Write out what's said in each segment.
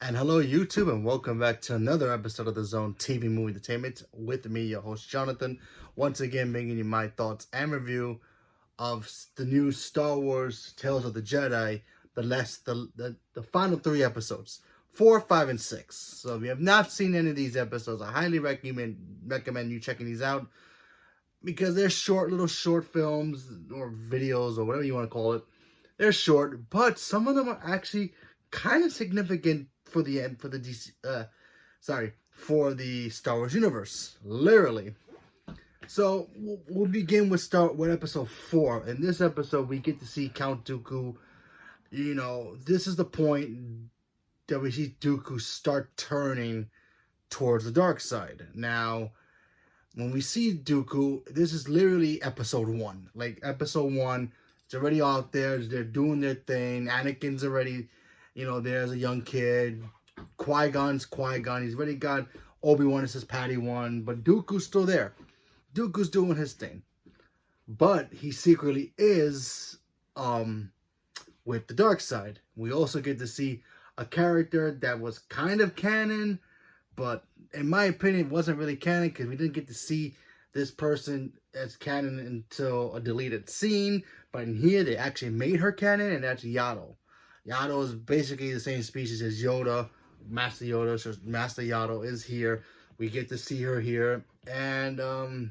And hello, YouTube, and welcome back to another episode of the Zone TV Movie Entertainment with me, your host, Jonathan. Once again, bringing you my thoughts and review of the new Star Wars Tales of the Jedi, the final three episodes, 4, 5, and 6. So if you have not seen any of these episodes, I highly recommend you checking these out because they're little short films or videos or whatever you want to call it. They're short, but some of them are actually kind of significant for the for the Star Wars universe, literally. So we'll begin with episode 4. In this episode, we get to see Count Dooku. You know, this is the point that we see Dooku start turning towards the dark side. Now, when we see Dooku, this is literally episode 1. Like episode 1, it's already out there. They're doing their thing. Anakin's already, there's a young kid. Qui-Gon's Qui-Gon. He's already got Obi-Wan as his Padawan, but Dooku's still there. Dooku's doing his thing. But he secretly is with the dark side. We also get to see a character that was kind of canon, but in my opinion, it wasn't really canon because we didn't get to see this person as canon until a deleted scene. But in here, they actually made her canon, and that's Yaddle. Yaddle is basically the same species as Yoda, Master Yoda. So Master Yaddle is here. We get to see her here. And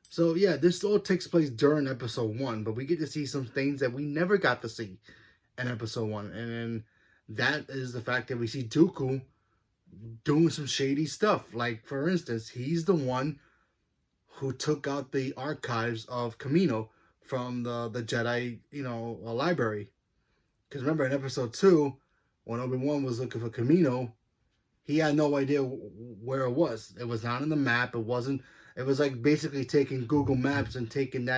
so yeah, this all takes place during episode 1, but we get to see some things that we never got to see in episode 1. And that is the fact that we see Dooku doing some shady stuff. Like, for instance, he's the one who took out the archives of Kamino from the Jedi, library. Because remember, in episode 2, when Obi-Wan was looking for Kamino, he had no idea where it was. It was not on the map. It was like basically taking Google Maps and taking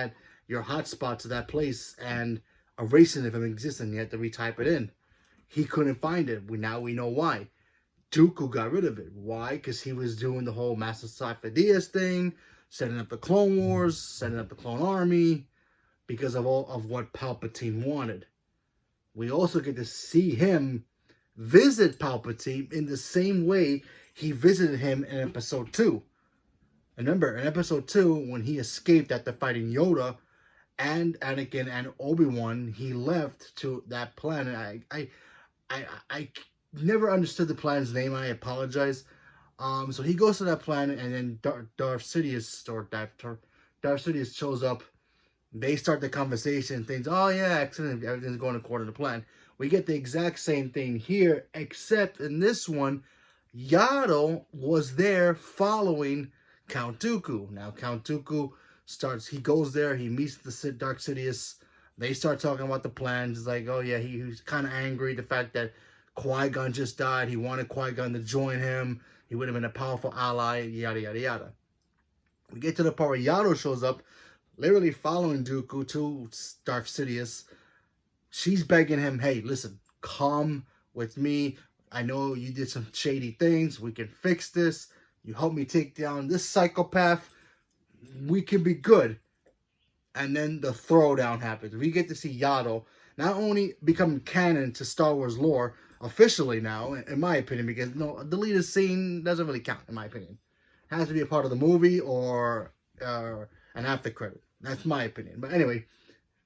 your hotspot to that place and erasing it from existence. You had to retype it in. He couldn't find it. Now we know why. Dooku got rid of it. Why? Because he was doing the whole Master Sifo-Dyas thing, setting up the Clone Wars, setting up the Clone Army, because of what Palpatine wanted. We also get to see him visit Palpatine in the same way he visited him in episode 2. And remember, in episode 2, when he escaped after fighting Yoda and Anakin and Obi-Wan, he left to that planet. I never understood the planet's name. I apologize. So he goes to that planet, and then Darth Sidious shows up. They start the conversation. Things, oh yeah, excellent. Everything's going according to plan. We get the exact same thing here, except in this one, Yaddle was there following Count Dooku. Now Count Dooku he goes there. He meets the Darth Sidious. They start talking about the plans. It's like, oh yeah, he was kind of angry the fact that Qui-Gon just died. He wanted Qui-Gon to join him. He would have been a powerful ally, yada, yada, yada. We get to the part where Yaddle shows up, literally following Dooku to Darth Sidious. She's begging him, hey, listen, come with me. I know you did some shady things. We can fix this. You help me take down this psychopath. We can be good. And then the throwdown happens. We get to see Yaddle not only become canon to Star Wars lore, officially now, in my opinion, because a deleted scene doesn't really count, in my opinion. It has to be a part of the movie or an after credit. That's my opinion. But anyway,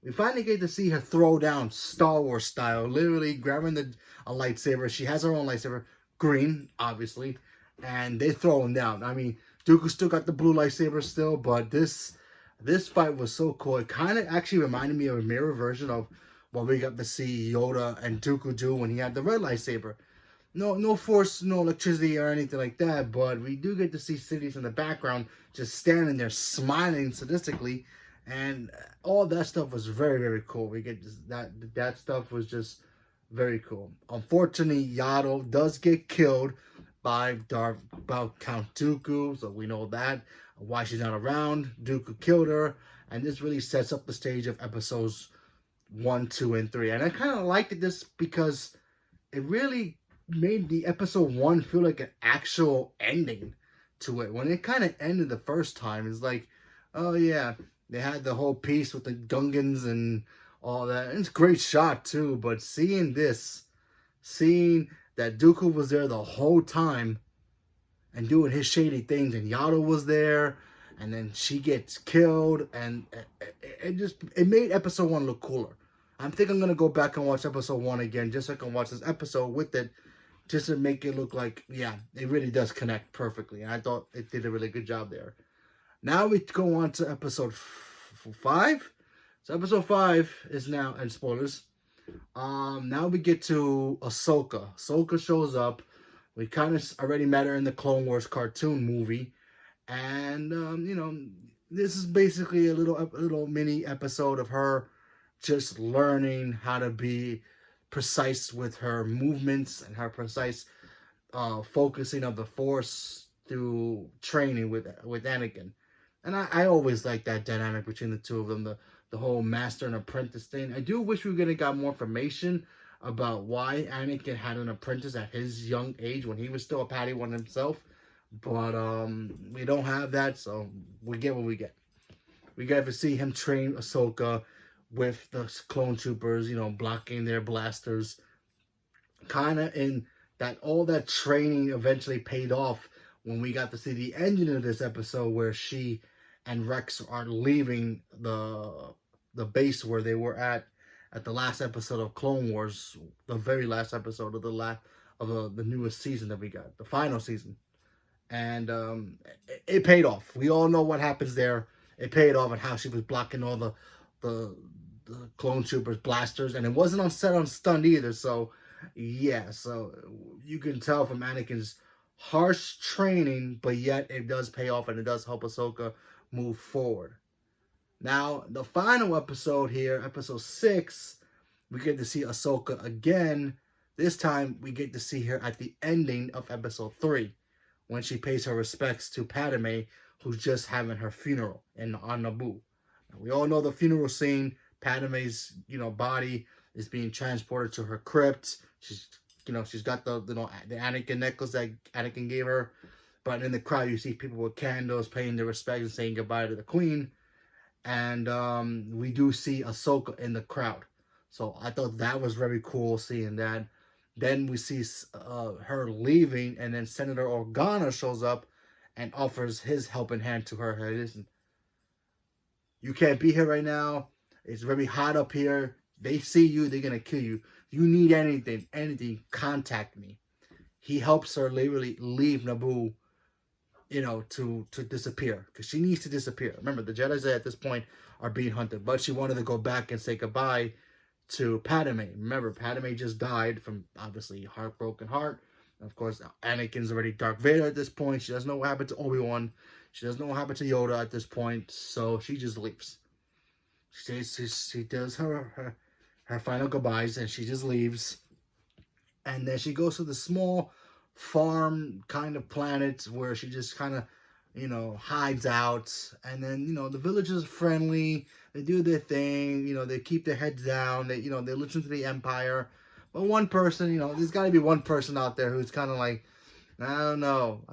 we finally get to see her throw down Star Wars style, literally grabbing a lightsaber. She has her own lightsaber, green, obviously, and they throw him down. I mean, Dooku still got the blue lightsaber still, but this fight was so cool. It kind of actually reminded me of a mirror version of what we got to see Yoda and Dooku do when he had the red lightsaber. No force, no electricity or anything like that, but we do get to see Sidious in the background just standing there smiling sadistically, and all that stuff was very, very cool. We get that stuff was just very cool. Unfortunately, Yaddle does get killed by Count Dooku, so we know that why she's not around. Dooku killed her, and this really sets up the stage of episodes 1, 2, and 3. And I kind of liked this because it really made the episode 1 feel like an actual ending to it. When it kind of ended the first time, it's like, oh yeah, they had the whole piece with the Gungans and all that. And it's a great shot too, but seeing that that Dooku was there the whole time and doing his shady things, and Yaddle was there, and then she gets killed, and it made episode 1 look cooler. I think I'm gonna go back and watch episode 1 again, just so I can watch this episode with it, just to make it look like, yeah, it really does connect perfectly. And I thought it did a really good job there. Now we go on to episode 5. So episode 5 is now, and spoilers. Now we get to Ahsoka. Ahsoka shows up. We kind of already met her in the Clone Wars cartoon movie, and you know, this is basically a little mini episode of her just learning how to be precise with her movements and her precise focusing of the Force through training with Anakin. And I always like that dynamic between the two of them, the whole master and apprentice thing. I do wish we could have got more information about why Anakin had an apprentice at his young age when he was still a Padawan himself. But we don't have that, so we get what we get. We get to see him train Ahsoka with the clone troopers, you know, blocking their blasters. Kind of in that, all that training eventually paid off when we got to see the ending of this episode where she and Rex are leaving the base where they were at the last episode of Clone Wars, the very last episode of the newest season that we got, the final season. And it paid off. We all know what happens there. It paid off, and how she was blocking all the clone troopers blasters, and it wasn't on set on stun either. So yeah, so you can tell from Anakin's harsh training, but yet it does pay off, and it does help Ahsoka move forward. Now, the final episode here, episode 6, we get to see Ahsoka again. This time, we get to see her at the ending of episode 3, when she pays her respects to Padme, who's just having her funeral on Naboo. Now, we all know the funeral scene. Padme's, body is being transported to her crypt. She's got the Anakin necklace that Anakin gave her. But in the crowd, you see people with candles paying their respects and saying goodbye to the Queen. And we do see Ahsoka in the crowd. So I thought that was very cool seeing that. Then we see her leaving, and then Senator Organa shows up and offers his helping hand to her. Hey, listen, you can't be here right now. It's very hot up here. They see you, they're going to kill you. You need anything, contact me. He helps her literally leave Naboo, to disappear. Because she needs to disappear. Remember, the Jedi at this point are being hunted. But she wanted to go back and say goodbye to Padme. Remember, Padme just died from, obviously, heartbroken heart. Of course, Anakin's already Darth Vader at this point. She doesn't know what happened to Obi-Wan. She doesn't know what happened to Yoda at this point. So she just leaves. She does her final goodbyes, and she just leaves. And then she goes to the small farm kind of planet where she just kind of, hides out. And then, the villagers are friendly. They do their thing. They keep their heads down. They listen to the Empire. But one person, there's got to be one person out there who's kind of like, I don't know.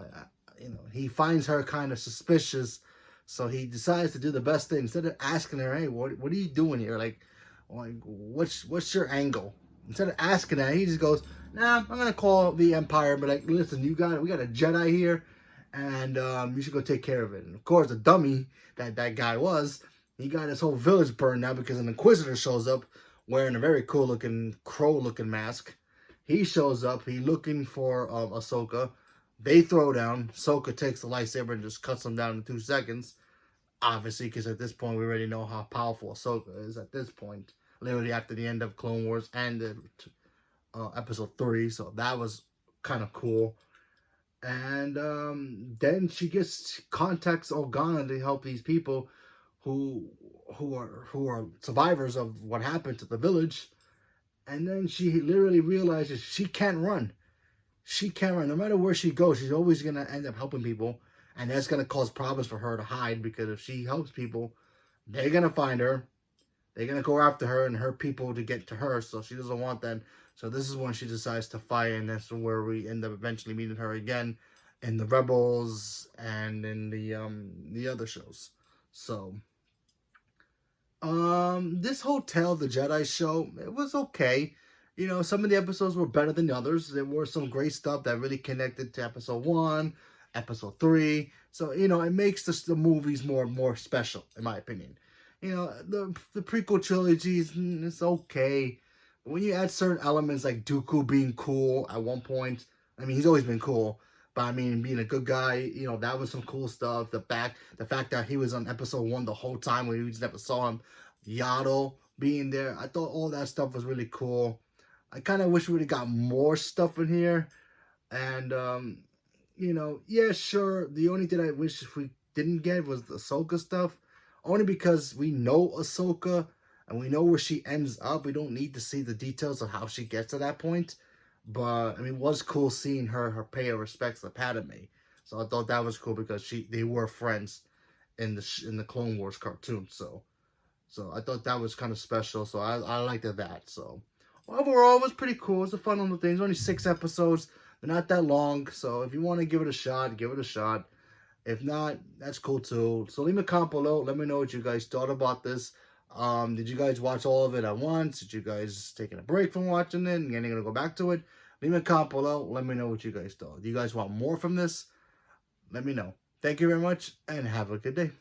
He finds her kind of suspicious. So he decides to do the best thing. Instead of asking her, hey, what are you doing here? Like what's your angle? Instead of asking that, he just goes, nah, I'm going to call the Empire. But like, listen, we got a Jedi here. And you should go take care of it. And of course, the dummy that guy was, he got his whole village burned now because an Inquisitor shows up wearing a very cool looking, crow looking mask. He shows up. He's looking for Ahsoka. They throw down. Ahsoka takes the lightsaber and just cuts them down in 2 seconds. Obviously, because at this point, we already know how powerful Ahsoka is at this point. Literally after the end of Clone Wars and episode 3. So that was kind of cool. And then she contacts Organa to help these people who are survivors of what happened to the village. And then she literally realizes she can't run. She can't run. No matter where she goes, she's always going to end up helping people. And that's going to cause problems for her to hide, because if she helps people, they're going to find her. They're going to go after her and her people to get to her. So she doesn't want that. So this is when she decides to fight. And that's where we end up eventually meeting her again in the Rebels and in the other shows. So this whole Tale of the Jedi show, it was okay. You know, some of the episodes were better than others. There were some great stuff that really connected to episode 1, episode 3. So, you know, it makes the movies more special, in my opinion. You know, the prequel trilogies, it's okay. But when you add certain elements like Dooku being cool at one point, I mean, he's always been cool. But I mean, being a good guy, you know, that was some cool stuff. The fact that he was on episode 1 the whole time when we just never saw him. Yaddle being there, I thought all that stuff was really cool. I kind of wish we would have got more stuff in here. And, you know, yeah, sure. The only thing I wish we didn't get was the Ahsoka stuff. Only because we know Ahsoka and we know where she ends up. We don't need to see the details of how she gets to that point. But, I mean, it was cool seeing her pay her respects to Padme. So I thought that was cool because they were friends in the Clone Wars cartoon. So I thought that was kind of special. So I liked that. So overall, it was pretty cool. It's a fun little thing. It's only 6 episodes. They're not that long. So if you want to give it a shot, give it a shot. If not, that's cool too. So leave a comment below. Let me know what you guys thought about this. Did you guys watch all of it at once? Did you guys taking a break from watching it and gonna go back to it? Leave a comment below. Let me know what you guys thought. Do you guys want more from this? Let me know. Thank you very much and have a good day.